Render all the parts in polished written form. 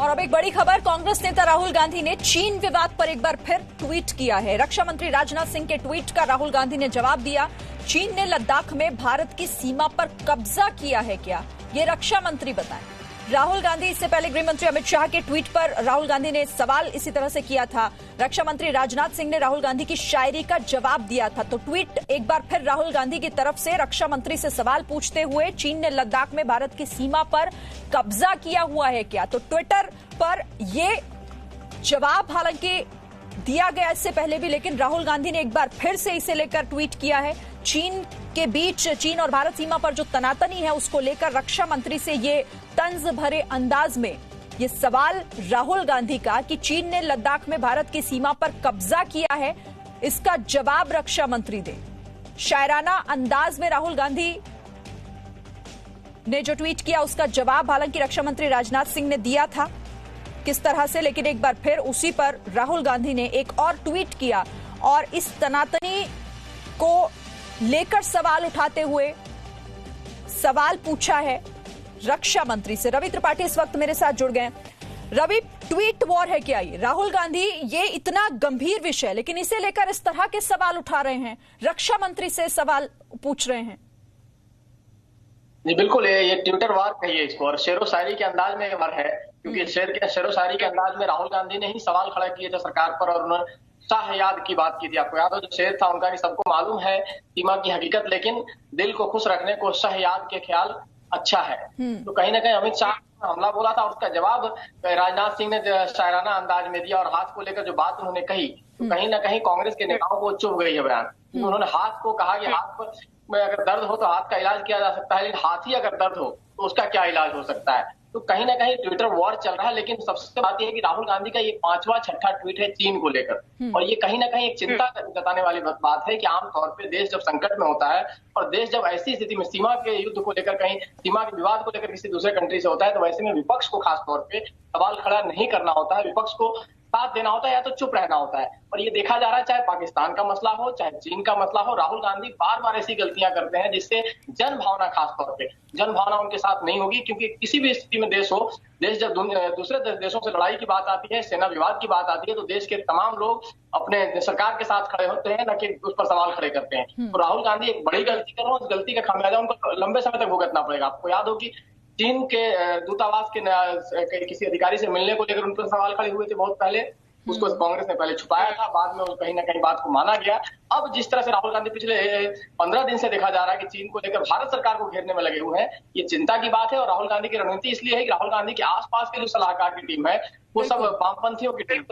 और अब एक बड़ी खबर, कांग्रेस नेता राहुल गांधी ने चीन विवाद पर एक बार फिर ट्वीट किया है। रक्षा मंत्री राजनाथ सिंह के ट्वीट का राहुल गांधी ने जवाब दिया। चीन ने लद्दाख में भारत की सीमा पर कब्जा किया है क्या, ये रक्षा मंत्री बताएं। राहुल गांधी इससे पहले गृह मंत्री अमित शाह के ट्वीट पर राहुल गांधी ने सवाल इसी तरह से किया था। रक्षा मंत्री राजनाथ सिंह ने राहुल गांधी की शायरी का जवाब दिया था। तो ट्वीट एक बार फिर राहुल गांधी की तरफ से रक्षा मंत्री से सवाल पूछते हुए, चीन ने लद्दाख में भारत की सीमा पर कब्जा किया हुआ है क्या। तो ट्विटर पर ये जवाब हालांकि दिया गया इससे पहले भी, लेकिन राहुल गांधी ने एक बार फिर से इसे लेकर ट्वीट किया है। चीन के बीच, चीन और भारत सीमा पर जो तनातनी है उसको लेकर रक्षा मंत्री से ये तंज भरे अंदाज में ये सवाल राहुल गांधी का कि चीन ने लद्दाख में भारत की सीमा पर कब्जा किया है, इसका जवाब रक्षा मंत्री दे। शायराना अंदाज में राहुल गांधी ने जो ट्वीट किया उसका जवाब हालांकि रक्षा मंत्री राजनाथ सिंह ने दिया था किस तरह से, लेकिन एक बार फिर उसी पर राहुल गांधी ने एक और ट्वीट किया और इस तनातनी को लेकर सवाल उठाते हुए सवाल पूछा है रक्षा मंत्री से। रवि त्रिपाठी इस वक्त मेरे साथ जुड़ गए। रवि, ट्वीट वॉर है क्या ये? राहुल गांधी ये इतना गंभीर विषय लेकिन इसे लेकर इस तरह के सवाल उठा रहे हैं, रक्षा मंत्री से सवाल पूछ रहे हैं। जी बिल्कुल, ये ट्विटर वार कहिए इसको, और शेरो शायरी के अंदाज में वार है, क्योंकि शेरो शायरी के अंदाज में राहुल गांधी ने ही सवाल खड़ा किए थे सरकार पर, और उन्होंने शाह याद की बात की थी। आपको याद हो, जो शेर था उनका कि सबको मालूम है सीमा की हकीकत, लेकिन दिल को खुश रखने को शाह याद के ख्याल अच्छा है। तो कहीं ना कहीं अमित शाह ने हमला बोला था और उसका जवाब राजनाथ सिंह ने शायराना अंदाज में दिया, और हाथ को लेकर जो बात उन्होंने कही तो कहीं ना कहीं कांग्रेस के नेताओं को चुभ गई है बयान। उन्होंने हाथ को कहा कि हाथ में अगर दर्द हो तो हाथ का इलाज किया जा सकता है, लेकिन हाथ ही अगर दर्द हो तो उसका क्या इलाज हो सकता है। तो कहीं ना कहीं ट्विटर वॉर चल रहा है, लेकिन सबसे बात यह है कि राहुल गांधी का ये 5वां 6ठा ट्वीट है चीन को लेकर, और ये कहीं ना कहीं एक चिंता जताने वाली बात है कि आमतौर पे देश जब संकट में होता है और देश जब ऐसी स्थिति में सीमा के युद्ध को लेकर, कहीं सीमा के विवाद को लेकर किसी दूसरे कंट्री से होता है, तो वैसे में विपक्ष को खास तौर पे सवाल खड़ा नहीं करना होता है, विपक्ष को साथ देना होता है या तो चुप रहना होता है। और ये देखा जा रहा है, चाहे पाकिस्तान का मसला हो चाहे चीन का मसला हो, राहुल गांधी बार बार ऐसी गलतियां करते हैं जिससे जन भावना, खास तौर पे जन भावना उनके साथ नहीं होगी। क्योंकि किसी भी स्थिति में देश हो, देश जब दूसरे देशों से लड़ाई की बात आती है, सेना विवाद की बात आती है, तो देश के तमाम लोग अपने सरकार के साथ खड़े होते हैं, न कि उस पर सवाल खड़े करते हैं। तो राहुल गांधी एक बड़ी गलती कर रहे हैं, उस गलती का खामियाजा उनको लंबे समय तक भुगतना पड़ेगा। आपको याद हो कि चीन के दूतावास के किसी अधिकारी से मिलने को लेकर उन पर सवाल खड़े हुए थे बहुत पहले, उसको कांग्रेस ने पहले छुपाया था, बाद में कहीं ना कहीं बात को माना गया। अब जिस तरह से राहुल गांधी पिछले 15 दिन से देखा जा रहा है कि चीन को लेकर भारत सरकार को घेरने में लगे हुए हैं, ये चिंता की बात है। और राहुल गांधी की रणनीति इसलिए है कि राहुल गांधी के आसपास के जो सलाहकार की टीम है वो सब वामपंथियों की टीम,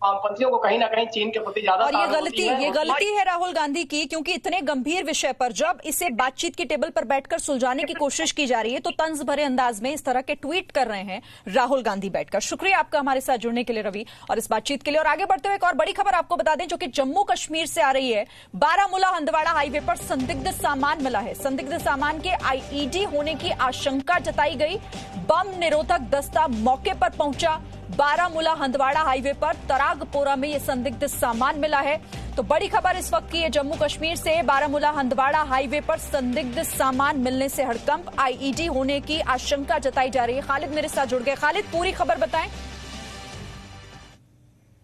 वामपंथियों को कहीं ना कहीं चीन के प्रति ज्यादा, और ये गलती है राहुल गांधी की, क्योंकि इतने गंभीर विषय पर जब इसे बातचीत की टेबल पर बैठकर सुलझाने की कोशिश की जा रही है तो तंज भरे अंदाज में इस तरह के ट्वीट कर रहे हैं राहुल गांधी बैठकर। शुक्रिया आपका हमारे साथ जुड़ने के लिए रवि, और इस बातचीत के लिए। और आगे बढ़ते हुए एक और बड़ी खबर आपको बता दें जो कि जम्मू कश्मीर से आ रही है। बारामूला हंदवाड़ा हाईवे पर संदिग्ध सामान मिला है। संदिग्ध सामान के आईईडी होने की आशंका जताई गई। बम निरोधक दस्ता मौके पर पहुंचा। बारामूला हंदवाड़ा हाईवे पर तरागपोरा में यह संदिग्ध सामान मिला है। तो बड़ी खबर इस वक्त की है जम्मू कश्मीर से। बारामूला हंदवाड़ा हाईवे पर संदिग्ध सामान मिलने से हड़कंप, आईईडी होने की आशंका जताई जा रही है। खालिद मेरे साथ जुड़ गए। खालिद, पूरी खबर बताएं।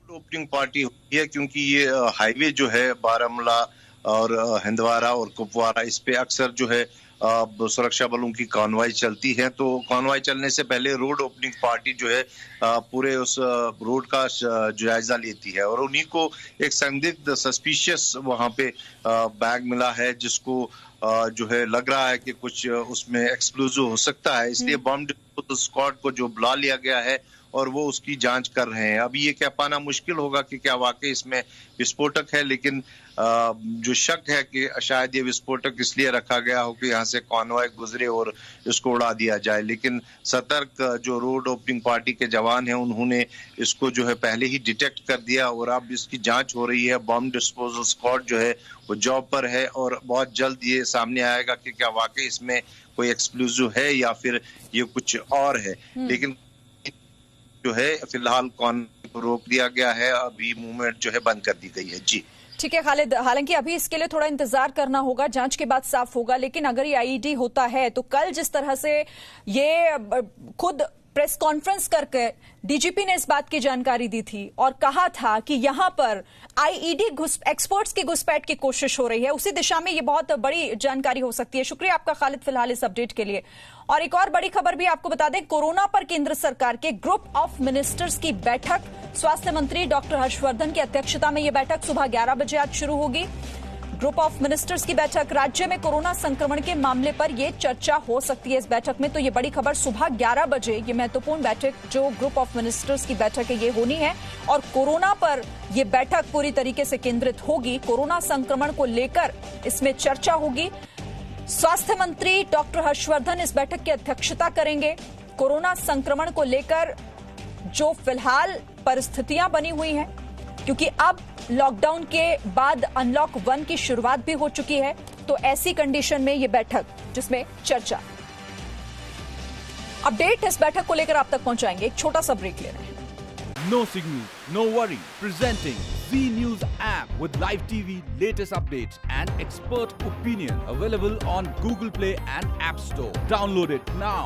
ओपनिंग पार्टी हुई है क्योंकि ये हाईवे जो है बारामूला और हंदवाड़ा और कुपवारा, इस पे अक्सर जो है सुरक्षा बलों की कॉन्वॉय चलती है। तो कॉन्वॉय चलने से पहले रोड ओपनिंग पार्टी जो है पूरे उस रोड का जायजा लेती है, और उन्हीं को एक संदिग्ध सस्पिशियस वहां पे बैग मिला है जिसको जो है लग रहा है कि कुछ उसमें एक्सप्लोजिव हो सकता है, इसलिए बम डिस्पोजल स्क्वाड को जो बुला लिया गया है और वो उसकी जांच कर रहे हैं। अभी ये कह पाना मुश्किल होगा कि क्या वाकई इसमें विस्फोटक है, लेकिन जो शक है कि शायद ये विस्फोटक इसलिए रखा गया हो कि यहाँ से कॉन्वॉय गुजरे और इसको उड़ा दिया जाए। लेकिन सतर्क जो रोड ओपनिंग पार्टी के जवान हैं उन्होंने इसको जो है पहले ही डिटेक्ट कर दिया और अब इसकी जांच हो रही है। बम डिस्पोजल स्क्वाड जो है वो जॉब पर है और बहुत जल्द ये सामने आएगा कि क्या वाकई इसमें कोई एक्सप्लोजिव है या फिर ये कुछ और है। लेकिन जो है फिलहाल कॉन्वॉय को रोक दिया गया है, अभी मूवमेंट जो है बंद कर दी गई है। जी ठीक है खालिद, हालांकि अभी इसके लिए थोड़ा इंतजार करना होगा, जांच के बाद साफ होगा। लेकिन अगर ये आईईडी होता है तो कल जिस तरह से ये खुद प्रेस कॉन्फ्रेंस करके डीजीपी ने इस बात की जानकारी दी थी और कहा था कि यहां पर आईईडी एक्सपर्ट्स की घुसपैठ की कोशिश हो रही है। उसी दिशा में ये बहुत बड़ी जानकारी हो सकती है। शुक्रिया आपका खालिद, फिलहाल इस अपडेट के लिए। और एक और बड़ी खबर भी आपको बता दें, कोरोना पर केंद्र सरकार के ग्रुप ऑफ मिनिस्टर्स की बैठक, स्वास्थ्य मंत्री डॉक्टर हर्षवर्धन की अध्यक्षता में यह बैठक सुबह 11 बजे आज शुरू होगी। ग्रुप ऑफ मिनिस्टर्स की बैठक, राज्य में कोरोना संक्रमण के मामले पर यह चर्चा हो सकती है इस बैठक में। तो ये बड़ी खबर, सुबह 11 बजे ये महत्वपूर्ण बैठक जो ग्रुप ऑफ मिनिस्टर्स की बैठक है ये होनी है और कोरोना पर यह बैठक पूरी तरीके से केंद्रित होगी। कोरोना संक्रमण को लेकर इसमें चर्चा होगी। स्वास्थ्य मंत्री डॉक्टर हर्षवर्धन इस बैठक की अध्यक्षता करेंगे। कोरोना संक्रमण को लेकर जो फिलहाल परिस्थितियां बनी हुई हैं, क्योंकि अब लॉकडाउन के बाद अनलॉक 1 की शुरुआत भी हो चुकी है, तो ऐसी कंडीशन में यह बैठक जिसमें चर्चा, अपडेट इस बैठक को लेकर आप तक पहुंचाएंगे। एक छोटा सा ब्रेक ले रहे हैं। No signal, no worry. Presenting Z News app with live TV, latest updates and expert opinion. Available on Google Play and App Store. Download it now.